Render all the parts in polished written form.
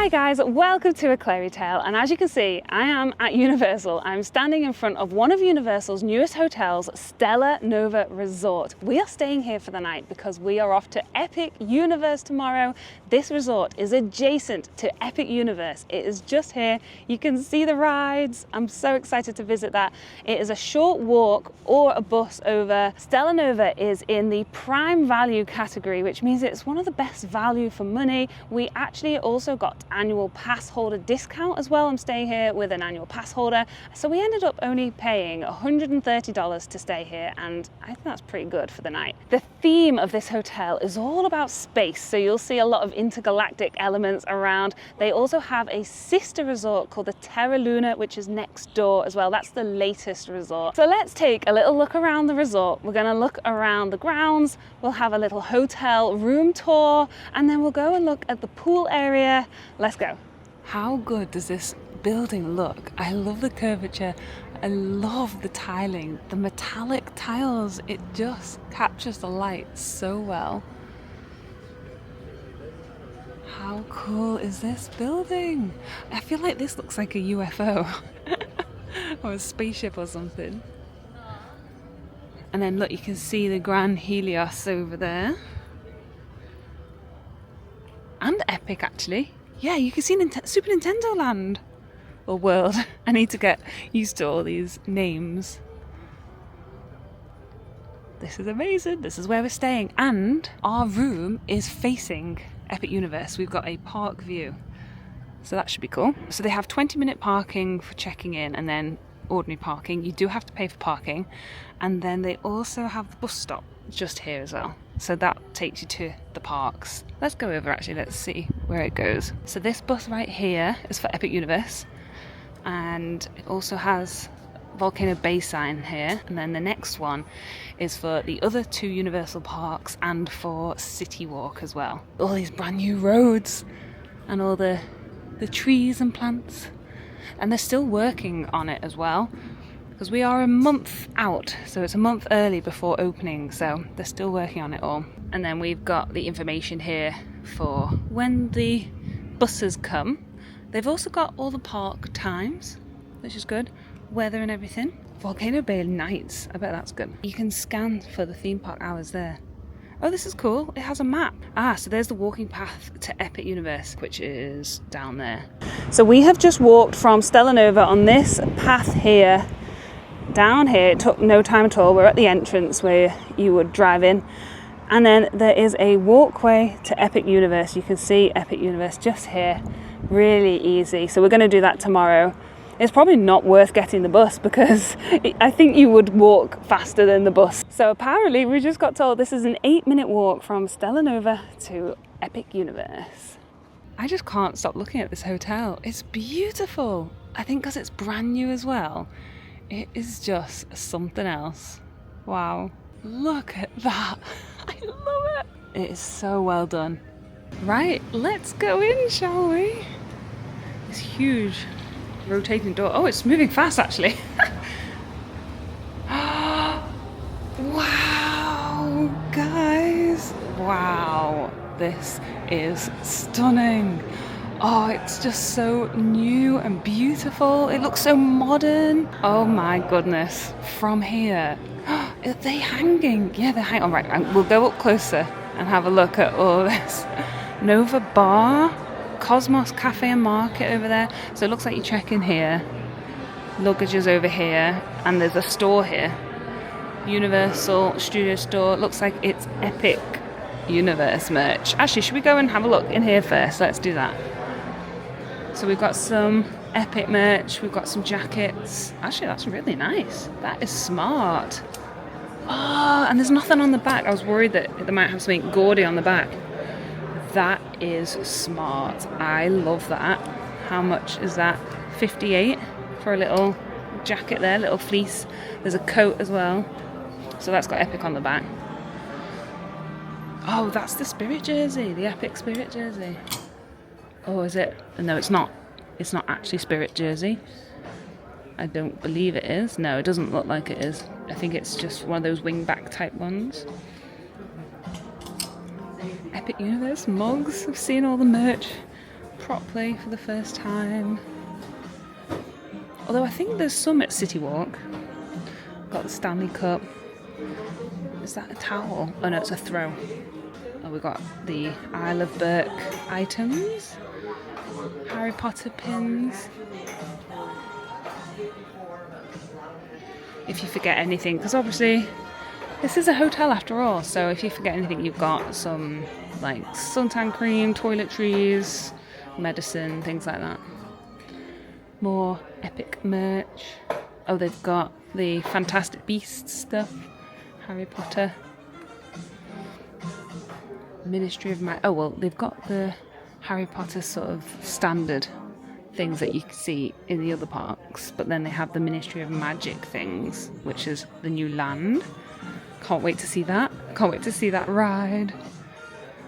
Hi guys, welcome to A Clary Tale, and as you can see, I am at Universal. I'm standing in front of one of Universal's newest hotels, Stella Nova Resort. We are staying here for the night because we are off to Epic Universe tomorrow. This resort is adjacent to Epic Universe. It is just here. You can see the rides. I'm so excited to visit that. It is a short walk or a bus over. Stella Nova is in the prime value category, which means it's one of the best value for money. We actually also got annual pass holder discount as well. I'm staying here with an annual pass holder, so we ended up only paying $130 to stay here, and I think that's pretty good for the night. The theme of this hotel is all about space, so you'll see a lot of intergalactic elements around. They also have a sister resort called the Stella Luna, which is next door as well. That's the latest resort. So let's take a little look around the resort. We're going to look around the grounds, we'll have a little hotel room tour, and then we'll go and look at the pool area. Let's go. How good does this building look? I love the curvature. I love the tiling, the metallic tiles. It just captures the light so well. How cool is this building? I feel like this looks like a UFO or a spaceship or something. And then look, you can see the Grand Helios over there. And Epic actually. Yeah, you can see Super Nintendo Land or World. I need to get used to all these names. This is amazing. This is where we're staying. And our room is facing Epic Universe. We've got a park view. So that should be cool. So they have 20-minute parking for checking in and then ordinary parking. You do have to pay for parking. And then they also have the bus stop just here as well. So that takes you to the parks. Let's go over actually, let's see where it goes. So this bus right here is for Epic Universe, and it also has Volcano Bay sign here, and then the next one is for the other two Universal parks and for City Walk as well. All these brand new roads and all the trees and plants, and they're still working on it as well. Because we are a month out, so it's a month early before opening, so they're still working on it all. And then we've got the information here for when the buses come. They've also got all the park times, which is good, weather and everything. Volcano Bay nights, I bet that's good. You can scan for the theme park hours there. Oh, this is cool, it has a map. Ah, so there's the walking path to Epic Universe, which is down there. So we have just walked from Stella Nova on this path here down here. It took no time at all. We're at the entrance where you would drive in, and then there is a walkway to Epic Universe. You can see Epic Universe just here, really easy. So we're going to do that tomorrow. It's probably not worth getting the bus because I think you would walk faster than the bus. So apparently we just got told this is an 8-minute walk from Stella Nova to Epic Universe. I just can't stop looking at this hotel. It's beautiful. I think because it's brand new as well. It is just something else. Wow. Look at that. I love it. It is so well done. Right, let's go in, shall we? This huge rotating door. Oh, it's moving fast actually. Wow, guys. Wow, this is stunning. Oh, it's just so new and beautiful. It looks so modern. Oh my goodness. From here. Are they hanging? Yeah, they're hanging. All right, we'll go up closer and have a look at all this. Nova Bar, Cosmos Cafe and Market over there. So it looks like you check in here. Luggage is over here. And there's a store here. Universal Studio Store. It looks like it's Epic Universe merch. Actually, should we go and have a look in here first? Let's do that. So we've got some Epic merch, we've got some jackets. Actually, that's really nice. That is smart. Oh, and there's nothing on the back. I was worried that they might have something gaudy on the back. That is smart. I love that. How much is that? $58 for a little jacket there, little fleece. There's a coat as well. So that's got Epic on the back. Oh, that's the Spirit jersey, the Epic Spirit jersey. Oh, is it? No, it's not. It's not actually Spirit jersey. I don't believe it is. No, it doesn't look like it is. I think it's just one of those wingback type ones. Epic Universe mugs. I've seen all the merch properly for the first time. Although I think there's some at City Walk. Got the Stanley Cup. Is that a towel? Oh no, it's a throw. Oh, we got the Isle of Berk items. Harry Potter pins. If you forget anything, because obviously this is a hotel after all, so if you forget anything, you've got some like suntan cream, toiletries, medicine, things like that. More epic merch. Oh, they've got the Fantastic Beasts stuff. Harry Potter. Ministry of Magic. Oh, well, they've got the Harry Potter sort of standard things that you can see in the other parks, but then they have the Ministry of Magic things, which is the new land. Can't wait to see that. Can't wait to see that ride.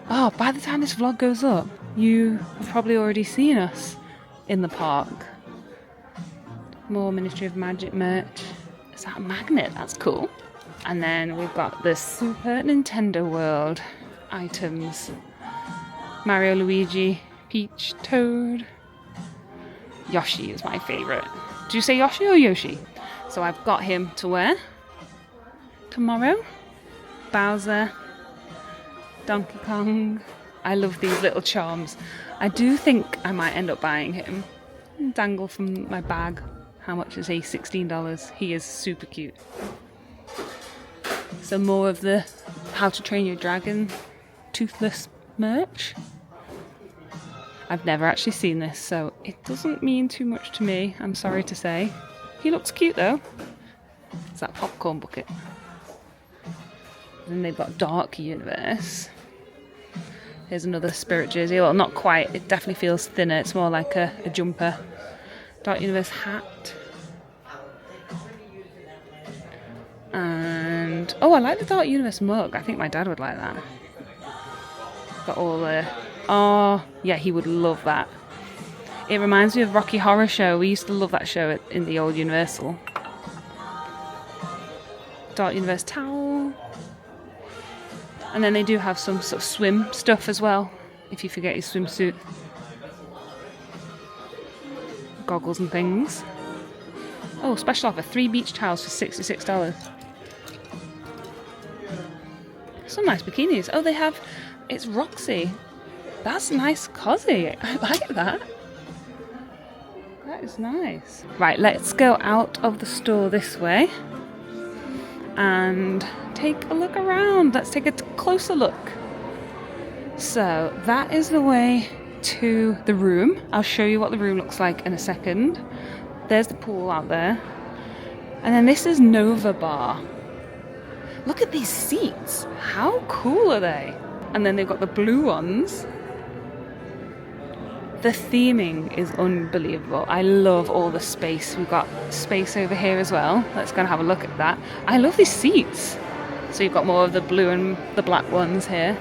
Oh, by the time this vlog goes up, you have probably already seen us in the park. More Ministry of Magic merch. Is that a magnet? That's cool. And then we've got the Super Nintendo World items. Mario, Luigi, Peach, Toad. Yoshi is my favourite. Did you say Yoshi or Yoshi? So I've got him to wear tomorrow. Bowser, Donkey Kong. I love these little charms. I do think I might end up buying him. Dangle from my bag. How much is he? $16. He is super cute. So more of the How to Train Your Dragon toothless merch. I've never actually seen this, so it doesn't mean too much to me, I'm sorry to say. He looks cute though. It's that popcorn bucket. Then they've got Dark Universe. Here's another Spirit jersey. Well, not quite. It definitely feels thinner. It's more like a jumper. Dark Universe hat. And oh, I like the Dark Universe mug. I think my dad would like that. Got all the... Oh, yeah, he would love that. It reminds me of Rocky Horror Show. We used to love that show in the old Universal. Dark Universe towel. And then they do have some sort of swim stuff as well, if you forget your swimsuit. Goggles and things. Oh, special offer. 3 beach towels for $66. Some nice bikinis. Oh, they have... It's Roxy. That's nice, cozy. I like that. That is nice. Right, let's go out of the store this way and take a look around. Let's take a closer look. So that is the way to the room. I'll show you what the room looks like in a second. There's the pool out there. And then this is Nova Bar. Look at these seats. How cool are they? And then they've got the blue ones. The theming is unbelievable. I love all the space. We've got space over here as well. Let's go and have a look at that. I love these seats. So you've got more of the blue and the black ones here.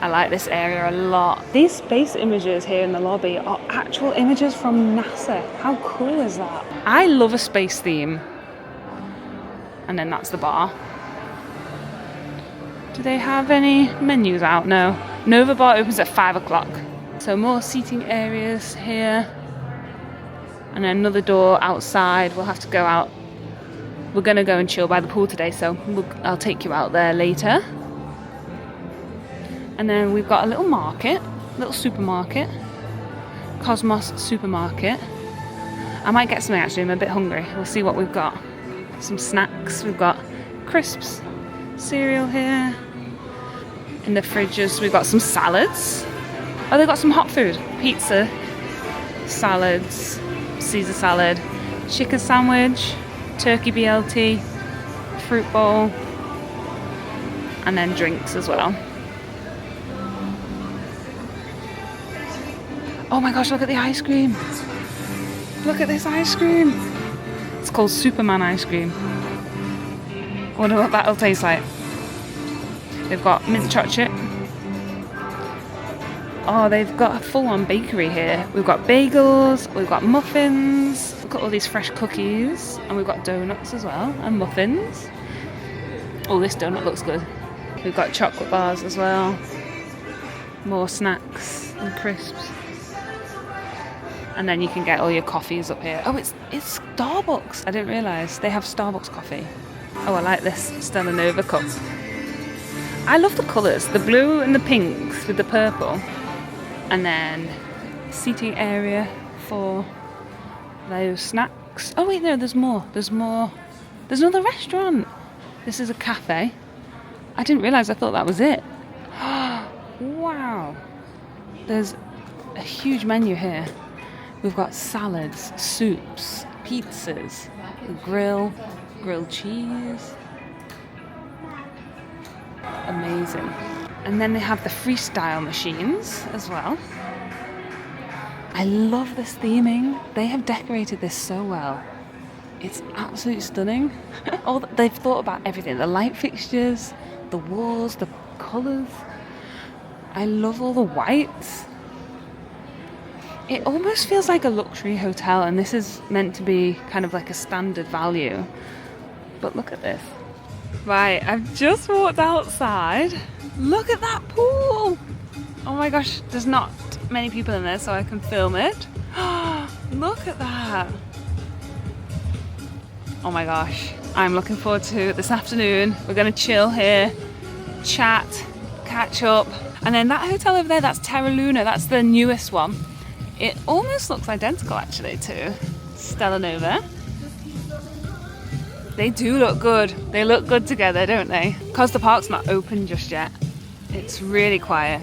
I like this area a lot. These space images here in the lobby are actual images from NASA. How cool is that? I love a space theme. And then that's the bar. Do they have any menus out? No. Nova Bar opens at 5 o'clock. So more seating areas here. And then another door outside. We'll have to go out. We're going to go and chill by the pool today, so I'll take you out there later. And then we've got a little market, little supermarket. Cosmos Supermarket. I might get something actually, I'm a bit hungry. We'll see what we've got. Some snacks. We've got crisps, cereal here. In the fridges we've got some salads. Oh, they've got some hot food. Pizza, salads, Caesar salad, chicken sandwich, turkey BLT, fruit bowl, and then drinks as well. Oh my gosh, look at the ice cream. Look at this ice cream. It's called Superman ice cream. I wonder what that'll taste like. They've got mint chocolate. Oh, they've got a full-on bakery here. We've got bagels, we've got muffins, we've got all these fresh cookies, and we've got donuts as well, and muffins. Oh, this donut looks good. We've got chocolate bars as well. More snacks and crisps. And then you can get all your coffees up here. Oh, it's Starbucks. I didn't realise they have Starbucks coffee. Oh, I like this Stella Nova cup. I love the colours, the blue and the pinks with the purple. And then seating area for those snacks. Oh wait, no, there's more. There's another restaurant. This is a cafe. I didn't realise, I thought that was it. Wow. There's a huge menu here. We've got salads, soups, pizzas, grilled cheese. Amazing. And then they have the freestyle machines as well. I love this theming. They have decorated this so well. It's absolutely stunning. They've thought about everything. The light fixtures, the walls, the colours. I love all the whites. It almost feels like a luxury hotel, and this is meant to be kind of like a standard value. But look at this. Right, I've just walked outside. Look at that pool! Oh my gosh, there's not many people in there so I can film it. Look at that! Oh my gosh, I'm looking forward to this afternoon. We're gonna chill here, chat, catch up. And then that hotel over there, that's Stella Luna, that's the newest one. It almost looks identical actually to Stella Nova. They do look good. They look good together, don't they? Because the park's not open just yet. It's really quiet.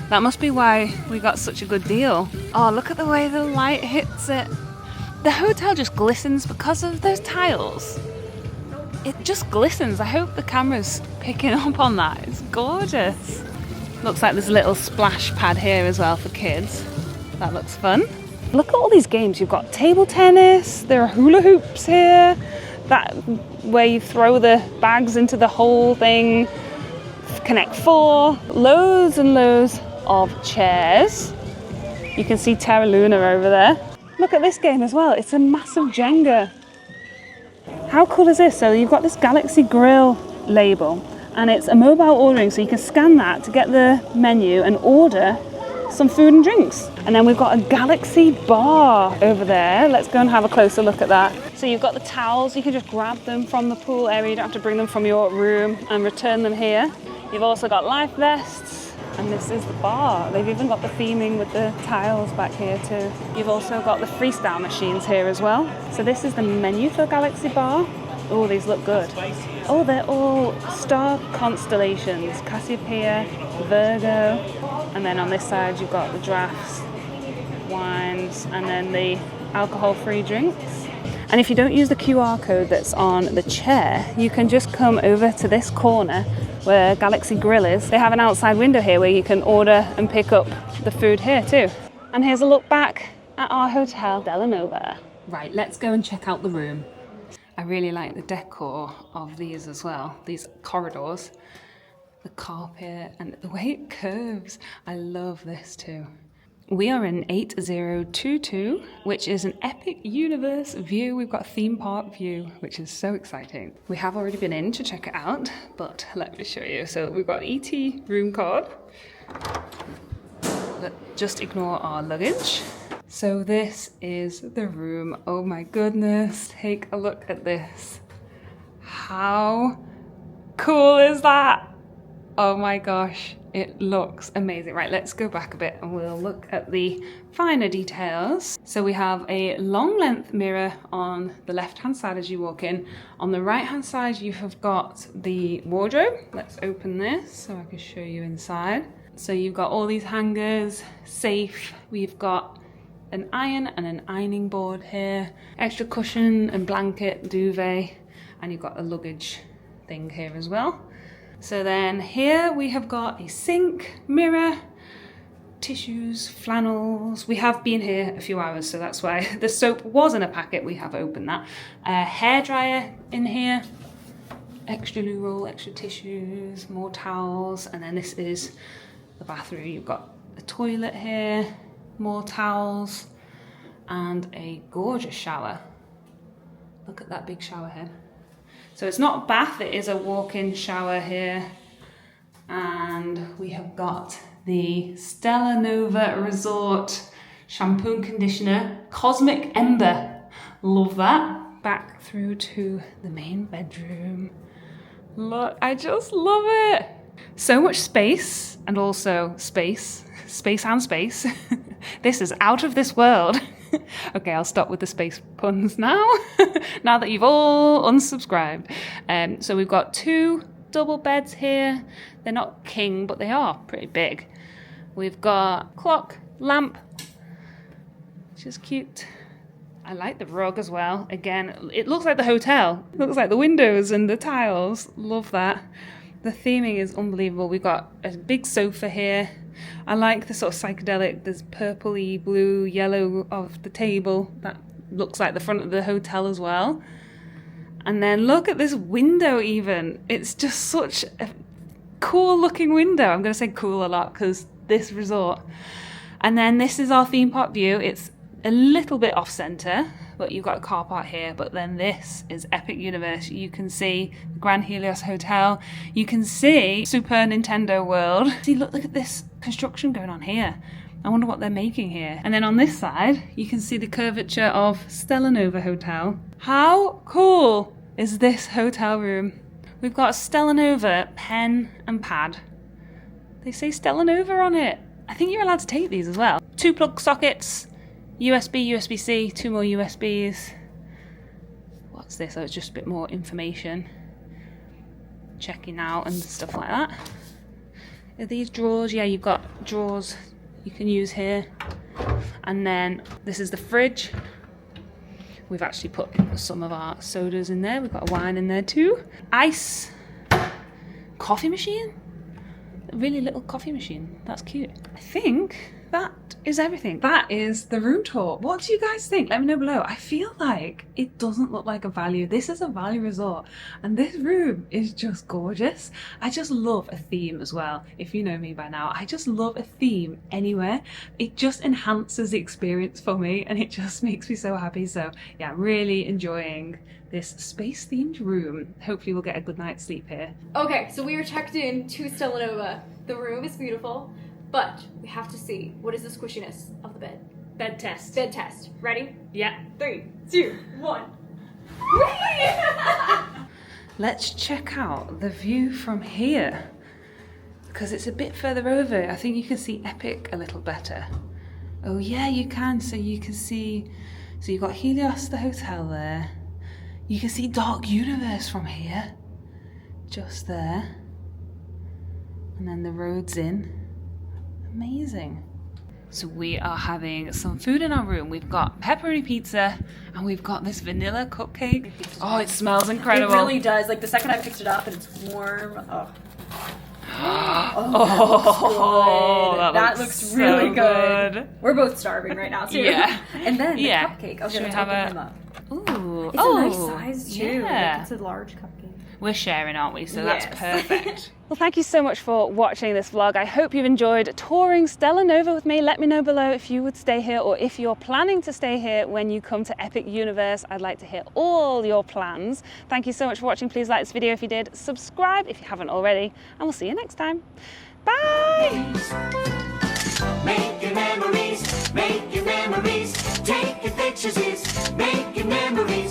That must be why we got such a good deal. Oh, look at the way the light hits it. The hotel just glistens because of those tiles. It just glistens. I hope the camera's picking up on that. It's gorgeous. Looks like there's a little splash pad here as well for kids. That looks fun. Look at all these games. You've got table tennis. There are hula hoops here. That where you throw the bags into the whole thing. Connect Four. Loads and loads of chairs. You can see Stella Luna over there. Look at this game as well. It's a massive Jenga. How cool is this? So you've got this Galaxy Grill label, and it's a mobile ordering, so you can scan that to get the menu and order some food and drinks. And then we've got a Galaxy bar over there. Let's go and have a closer look at that. So you've got the towels, you can just grab them from the pool area. You don't have to bring them from your room and return them here. You've also got life vests, and this is the bar. They've even got the theming with the tiles back here too. You've also got the freestyle machines here as well. So this is the menu for Galaxy Bar. Oh, these look good. Oh, they're all star constellations. Cassiopeia, Virgo, and then on this side you've got the drafts, wines, and then the alcohol-free drinks. And if you don't use the QR code that's on the chair, you can just come over to this corner where Galaxy Grill is. They have an outside window here where you can order and pick up the food here too. And here's a look back at our hotel, Stella Nova. Right, let's go and check out the room. I really like the decor of these as well, these corridors, the carpet and the way it curves. I love this too. We are in 8022, which is an Epic Universe view. We've got a theme park view, which is so exciting. We have already been in to check it out, but let me show you. So we've got ET room card. Just ignore our luggage. So this is the room. Oh my goodness, take a look at this. How cool is that? Oh my gosh, it looks amazing. Right, let's go back a bit and we'll look at the finer details. So we have a long length mirror on the left hand side as you walk in. On the right hand side you have got the wardrobe. Let's open this so I can show you inside. So you've got all these hangers, safe, we've got an iron and an ironing board here, extra cushion and blanket, duvet, and you've got a luggage thing here as well. So then here we have got a sink, mirror, tissues, flannels. We have been here a few hours, so that's why the soap was in a packet. We have opened that. A hairdryer in here, extra loo roll, extra tissues, more towels, and then this is the bathroom. You've got a toilet here, more towels, and a gorgeous shower. Look at that big shower head. So it's not a bath, it is a walk-in shower here. And we have got the Stella Nova Resort shampoo and conditioner, cosmic ember. Love that. Back through to the main bedroom. Look, I just love it. So much space, and also space and space. This is out of this world. Okay, I'll stop with the space puns now. Now that you've all unsubscribed. So we've got 2 double beds here. They're not king, but they are pretty big. We've got clock, lamp, which is cute. I like the rug as well. Again, it looks like the hotel. It looks like the windows and the tiles. Love that. The theming is unbelievable. We've got a big sofa here. I like the sort of psychedelic, there's purpley, blue, yellow of the table. That looks like the front of the hotel as well. And then look at this window even. It's just such a cool looking window. I'm going to say cool a lot because this resort. And then this is our theme park view. It's a little bit off center, but you've got a car park here. But then this is Epic Universe. You can see the Grand Helios Hotel. You can see Super Nintendo World. See, look at this construction going on here. I wonder what they're making here. And then on this side, you can see the curvature of Stella Nova Hotel. How cool is this hotel room? We've got a Stella Nova pen and pad. They say Stella Nova on it. I think you're allowed to take these as well. 2 plug sockets, USB, USB-C, 2 more USBs. What's this? Oh, it's just a bit more information. Checking out and stuff like that. Are these drawers? Yeah, you've got drawers you can use here. And then this is the fridge. We've actually put some of our sodas in there. We've got a wine in there too. Ice. Coffee machine? A really little coffee machine. That's cute. I think that is everything. That is the room tour. What do you guys think? Let me know below. I feel like it doesn't look like a value. This is a value resort and this room is just gorgeous. I just love a theme as well. If you know me by now, I just love a theme anywhere. It just enhances the experience for me and it just makes me so happy. So yeah, I'm really enjoying this space themed room. Hopefully we'll get a good night's sleep here. Okay, so we are checked in to Stella Nova. The room is beautiful, but we have to see what is the squishiness of the bed. Bed test. Bed test. Ready? Yeah. 3, 2, 1. Let's check out the view from here because it's a bit further over. I think you can see Epic a little better. Oh yeah, you can. So you can see, so you've got Helios, the hotel there. You can see Dark Universe from here, just there. And then the road's in. Amazing. So we are having some food in our room. We've got pepperoni pizza and we've got this vanilla cupcake. Oh, it smells incredible. It really does. Like the second I picked it up and it's warm. Oh. That looks really so good. We're both starving right now too. Yeah. And then the cupcake. Okay, should we let's have open them up. Ooh. It's a nice size too. Yeah. Like it's a large cupcake. We're sharing, aren't we? So Yes. that's perfect. Well, thank you so much for watching this vlog. I hope you've enjoyed touring Stella Nova with me. Let me know below if you would stay here or if you're planning to stay here when you come to Epic Universe. I'd like to hear all your plans. Thank you so much for watching. Please like this video if you did. Subscribe if you haven't already. And we'll see you next time. Bye! Make your memories, take your pictures, make your memories.